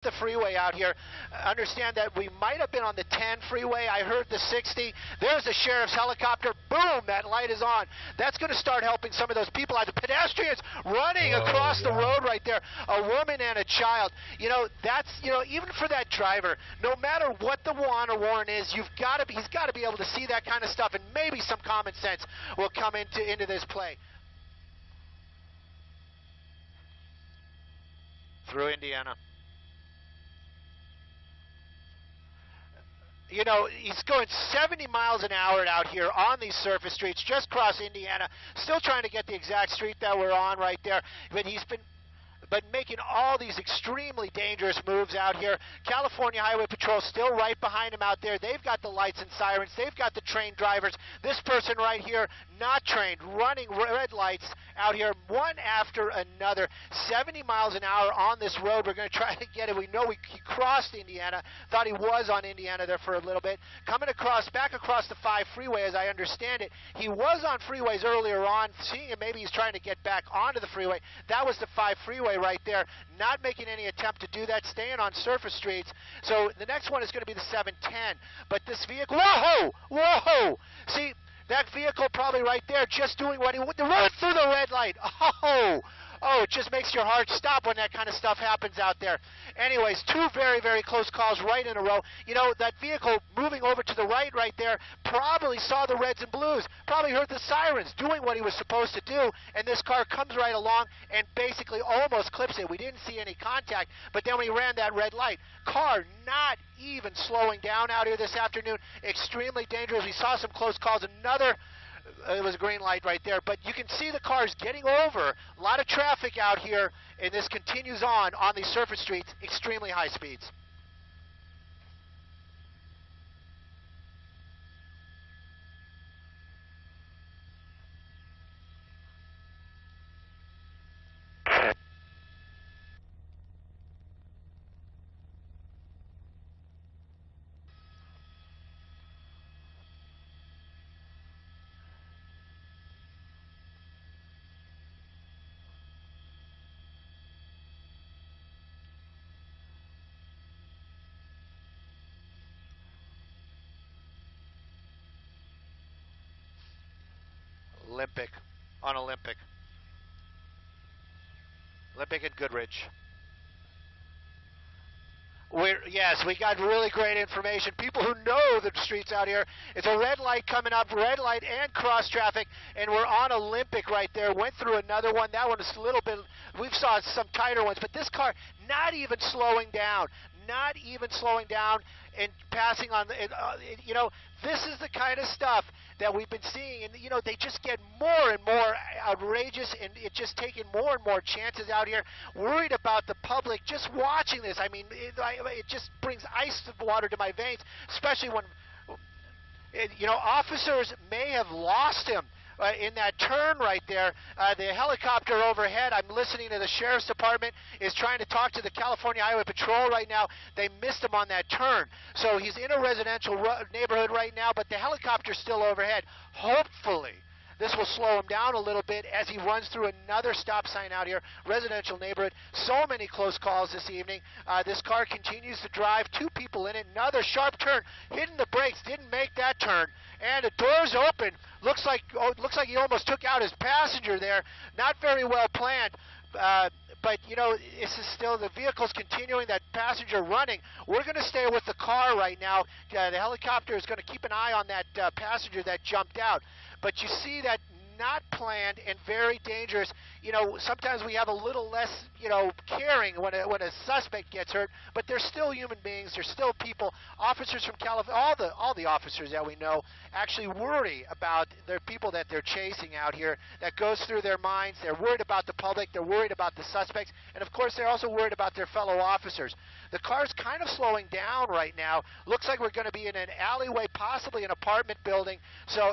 the freeway out here. Understand that we might have been on the 10 freeway. I heard the 60. There's the sheriff's helicopter. Boom, that light is on. That's going to start helping some of those people out. The pedestrians running across the road right there. A woman and a child. You know, that's, you know, even for that driver, no matter what the warrant is, he's got to be able to see that kind of stuff, and maybe some common sense will come into this play. Through Indiana. You know, he's going 70 miles an hour out here on these surface streets, just across Indiana. Still trying to get the exact street that we're on right there. But he's been making all these extremely dangerous moves out here. California Highway Patrol still right behind him out there. They've got the lights and sirens. They've got the trained drivers. This person right here, not trained, running red lights out here, one after another. 70 miles an hour on this road. We're going to try to get it. We know he crossed Indiana. Thought he was on Indiana there for a little bit. Coming back across the 5 freeway, as I understand it. He was on freeways earlier on. Seeing him, maybe he's trying to get back onto the freeway. That was the 5 freeway right there, not making any attempt to do that, staying on surface streets. So the next one is going to be the 710. But this vehicle, whoa! See, that vehicle probably right there just doing what he would run through the red light. Oh, it just makes your heart stop when that kind of stuff happens out there. Anyways, 2 very, very close calls right in a row. You know, that vehicle moving over to the right there probably saw the reds and blues, probably heard the sirens doing what he was supposed to do, and this car comes right along and basically almost clips it. We didn't see any contact, but then when he ran that red light, car not even slowing down out here this afternoon. Extremely dangerous. We saw some close calls. It was a green light right there, but you can see the cars getting over. A lot of traffic out here, and this continues on these surface streets, extremely high speeds. Olympic and Goodrich. Yes, we got really great information. People who know the streets out here. It's a red light coming up, red light and cross traffic, and we're on Olympic right there. Went through another one. That one is a little bit, we've saw some tighter ones, but this car not even slowing down. And passing on, you know, this is the kind of stuff that we've been seeing, and, you know, they just get more and more outrageous, and it's just taking more and more chances out here. Worried about the public just watching this. I mean, it just brings ice water to my veins, especially when, you know, officers may have lost him. In that turn right there, the helicopter overhead, I'm listening to the Sheriff's Department, is trying to talk to the California Highway Patrol right now. They missed him on that turn. So he's in a residential neighborhood right now, but the helicopter's still overhead. Hopefully, this will slow him down a little bit as he runs through another stop sign out here, residential neighborhood. So many close calls this evening. This car continues to drive, 2 people in it, another sharp turn, hitting the brakes, didn't make that turn, and the door's open. Looks like he almost took out his passenger there. Not very well planned. But, you know, this is still, the vehicle's continuing, that passenger running. We're going to stay with the car right now. The helicopter is going to keep an eye on that passenger that jumped out. But you see that not planned and very dangerous. You know, sometimes we have a little less, you know, caring when a suspect gets hurt, but they're still human beings. They're still people. Officers from California, all the officers that we know actually worry about their people that they're chasing out here. That goes through their minds. They're worried about the public. They're worried about the suspects, and of course, they're also worried about their fellow officers. The car's kind of slowing down right now. Looks like we're going to be in an alleyway, possibly an apartment building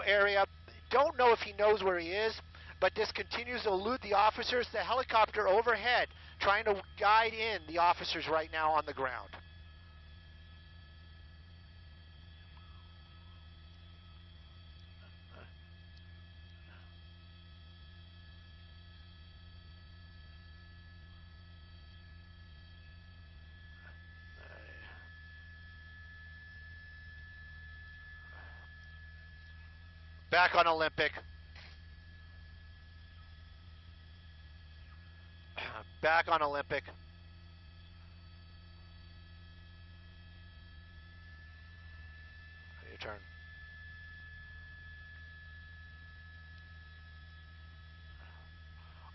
area. Don't know if he knows where he is, but this continues to elude the officers. The helicopter overhead trying to guide in the officers right now on the ground. Back on Olympic. Back on Olympic. Your turn.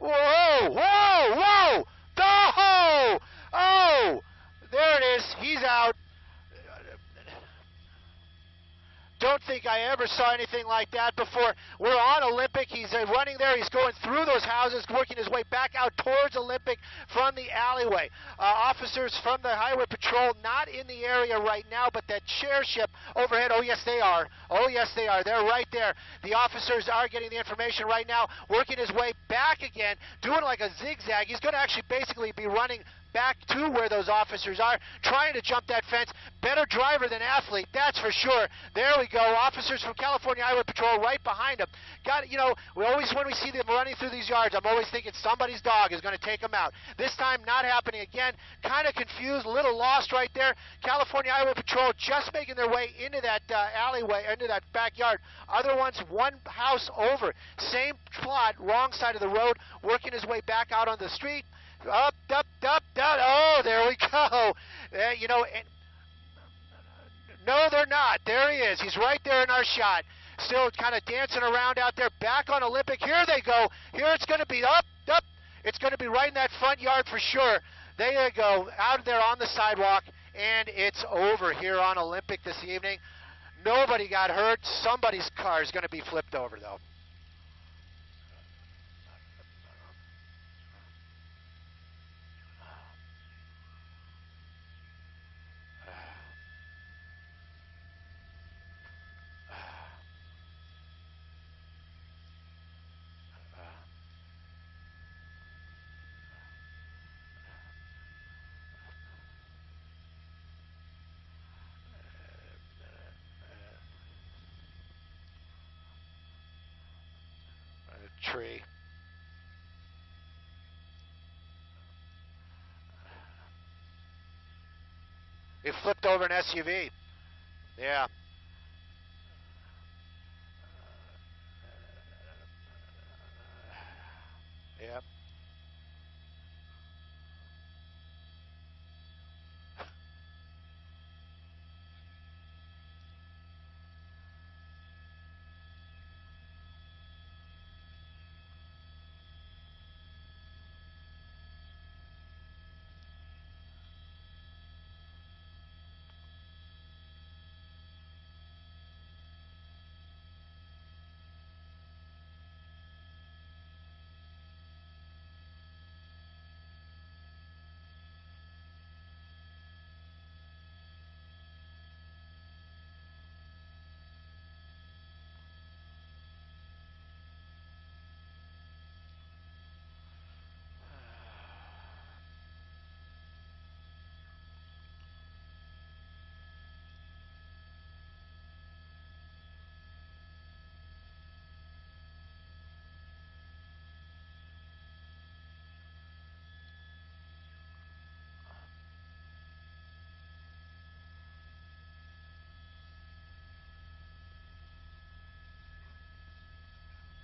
Whoa! Whoa! Whoa! Oh! Oh! There it is. He's out. Don't think I ever saw anything like that before. We're on Olympic. He's running there. He's going through those houses, working his way back out towards Olympic from the alleyway. Officers from the Highway Patrol not in the area right now, but that chairship overhead, oh, yes, they are. Oh, yes, they are. They're right there. The officers are getting the information right now, working his way back again, doing like a zigzag. He's going to actually basically be running back to where those officers are, trying to jump that fence. Better driver than athlete, that's for sure. There we go. Officers from California Highway Patrol right behind him. We always, when we see them running through these yards, I'm always thinking somebody's dog is going to take them out. This time, not happening again. Kind of confused, a little lost right there. California Highway Patrol just making their way into that alleyway, into that backyard. Other ones, one house over. Same plot, wrong side of the road, working his way back out on the street. Up, up. Oh, there we go. No, they're not. There he is. He's right there in our shot. Still kind of dancing around out there. Back on Olympic. Here they go. Here it's going to be up. It's going to be right in that front yard for sure. There you go. Out there on the sidewalk. And it's over here on Olympic this evening. Nobody got hurt. Somebody's car is going to be flipped over, though. Tree. It flipped over an SUV. Yeah. Yep.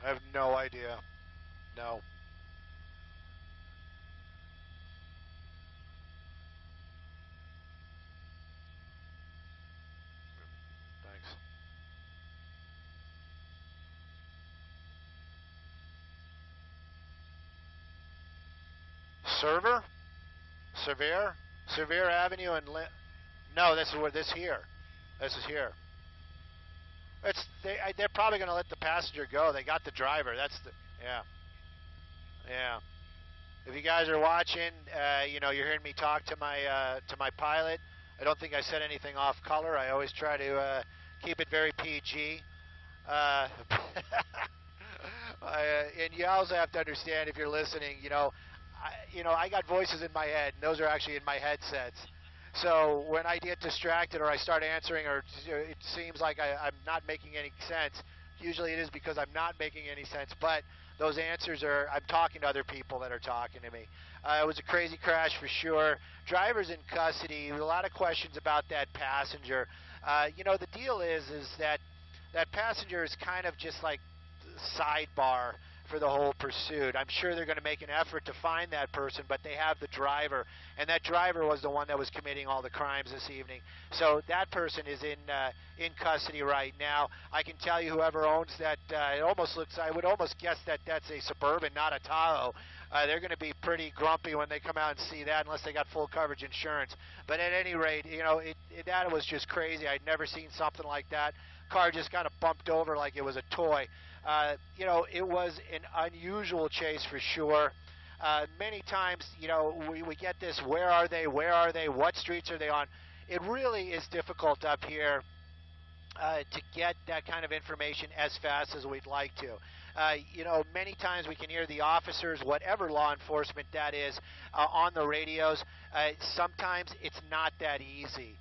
I have no idea. No. Thanks. Server? Sevier Avenue and no, this is where this here. This is here. They're probably going to let the passenger go. They got the driver. Yeah. If you guys are watching, you're hearing me talk to my pilot. I don't think I said anything off color. I always try to keep it very PG. And you also have to understand, if you're listening, I got voices in my head, and those are actually in my headsets. So when I get distracted or I start answering, or it seems like I'm not making any sense, usually it is because I'm not making any sense. But those answers I'm talking to other people that are talking to me. It was a crazy crash for sure. Driver's in custody. A lot of questions about that passenger. The deal is that that passenger is kind of just like sidebar for the whole pursuit. I'm sure they're going to make an effort to find that person, but they have the driver, and that driver was the one that was committing all the crimes this evening. So that person is in custody right now. I can tell you, whoever owns that, it almost looks. I would almost guess that that's a Suburban, not a Tahoe. They're going to be pretty grumpy when they come out and see that, unless they got full coverage insurance. But at any rate, that was just crazy. I'd never seen something like that. Car just kind of bumped over like it was a toy. It was an unusual chase for sure. Many times, we get this, where are they, what streets are they on? It really is difficult up here to get that kind of information as fast as we'd like to. Many times we can hear the officers, whatever law enforcement that is, on the radios. Sometimes it's not that easy.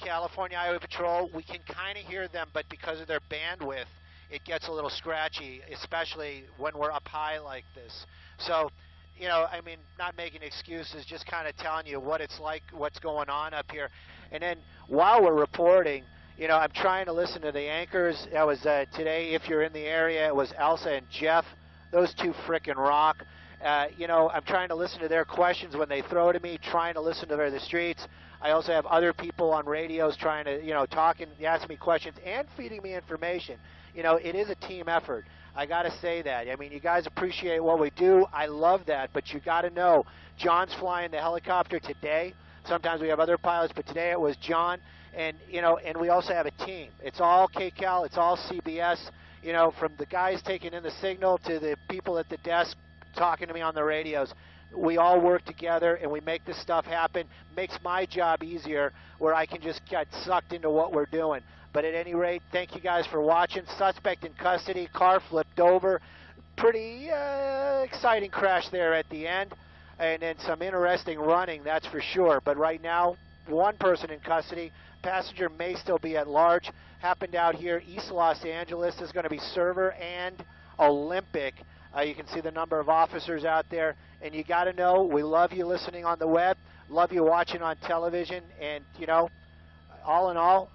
California Highway Patrol, we can kind of hear them, but because of their bandwidth, it gets a little scratchy, especially when we're up high like this. So, not making excuses, just kind of telling you what it's like, what's going on up here. And then while we're reporting, I'm trying to listen to the anchors. That was today, if you're in the area, it was Elsa and Jeff. Those two frickin' rock. I'm trying to listen to their questions when they throw to me, trying to listen to the streets. I also have other people on radios trying to, talking, asking me questions and feeding me information. It is a team effort. I got to say that. You guys appreciate what we do. I love that, but you got to know, John's flying the helicopter today. Sometimes we have other pilots, but today it was John. And, and we also have a team. It's all KCAL. It's all CBS, from the guys taking in the signal to the people at the desk talking to me on the radios. We all work together, and we make this stuff happen. Makes my job easier, where I can just get sucked into what we're doing. But at any rate, thank you guys for watching. Suspect in custody, car flipped over. Pretty exciting crash there at the end, and then some interesting running, that's for sure. But right now, one person in custody. Passenger may still be at large. Happened out here, East Los Angeles. Is going to be Server and Olympic. You can see the number of officers out there. And you got to know, we love you listening on the web, love you watching on television, and, all in all,